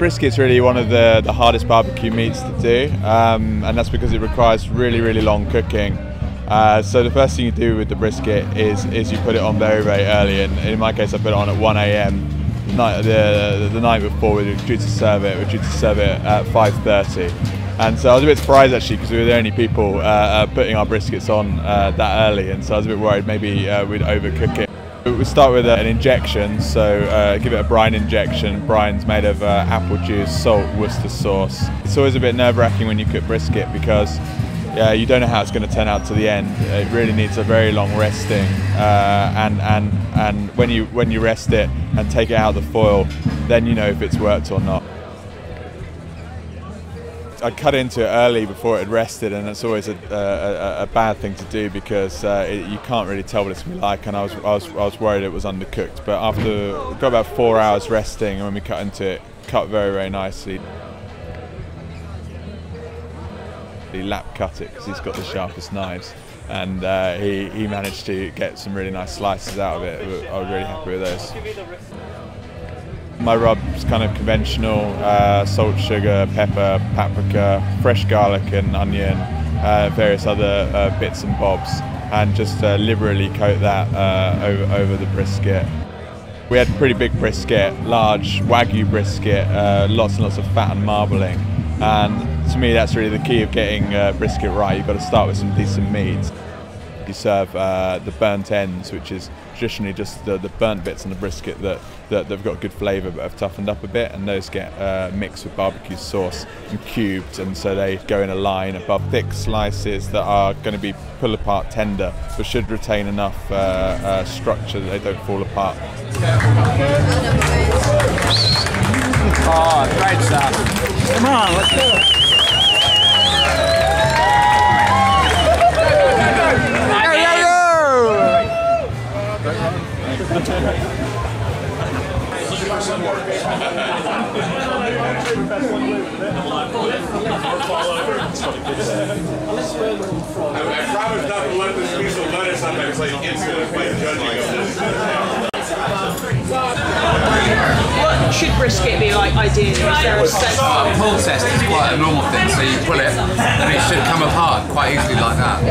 Brisket's really one of the hardest barbecue meats to do, and that's because it requires really long cooking. So the first thing you do with the brisket is you put it on very early, and in my case I put it on at 1 AM. The night before we were due to serve it, at 5:30. And so I was a bit surprised actually, because we were the only people putting our briskets on that early, and so I was a bit worried maybe we'd overcook it. We start with an injection, so give it a brine injection. Brine's made of apple juice, salt, Worcester sauce. It's always a bit nerve-wracking when you cook brisket because you don't know how it's going to turn out to the end. It really needs a very long resting, and when you rest it and take it out of the foil, then you know if it's worked or not. I cut into it early before it had rested, and it's always a bad thing to do because you can't really tell what it's going to be like, and I was worried it was undercooked. But after got about 4 hours resting, and when we cut into it, cut very nicely. He lap cut it because he's got the sharpest knives, and he managed to get some really nice slices out of it. I was really happy with those. My rub's kind of conventional, salt, sugar, pepper, paprika, fresh garlic and onion, various other bits and bobs, and just liberally coat that over the brisket. We had pretty big brisket, large Wagyu brisket, lots and lots of fat and marbling, and to me that's really the key of getting brisket right. You've got to start with some decent meat. You serve the burnt ends, which is traditionally just the burnt bits on the brisket that they've got good flavour but have toughened up a bit, and those get mixed with barbecue sauce and cubed, and so they go in a line above thick slices that are going to be pull apart tender but should retain enough structure that they don't fall apart. Oh, great stuff. Come on, let's do it. I promise not to let this piece of lettuce on there like instant by judging. What should brisket be like ideally? Is there a set? A pull test is quite a normal thing, so you pull it and it should come apart quite easily like that.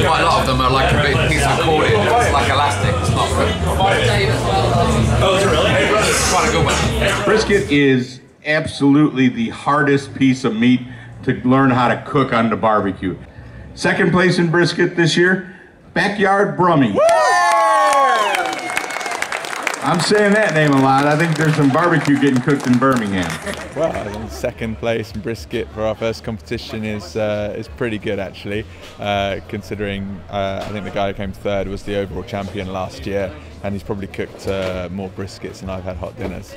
Quite a lot of them are like a big piece of accordion, it's like elastic, it's not good. Oh, is it really? It's quite a good one. Brisket is absolutely the hardest piece of meat to learn how to cook on the barbecue. Second place in brisket this year, Backyard Brummies. I'm saying that name a lot. I think there's some barbecue getting cooked in Birmingham. Well, I think second place in brisket for our first competition is pretty good actually, considering I think the guy who came third was the overall champion last year, and he's probably cooked more briskets than I've had hot dinners.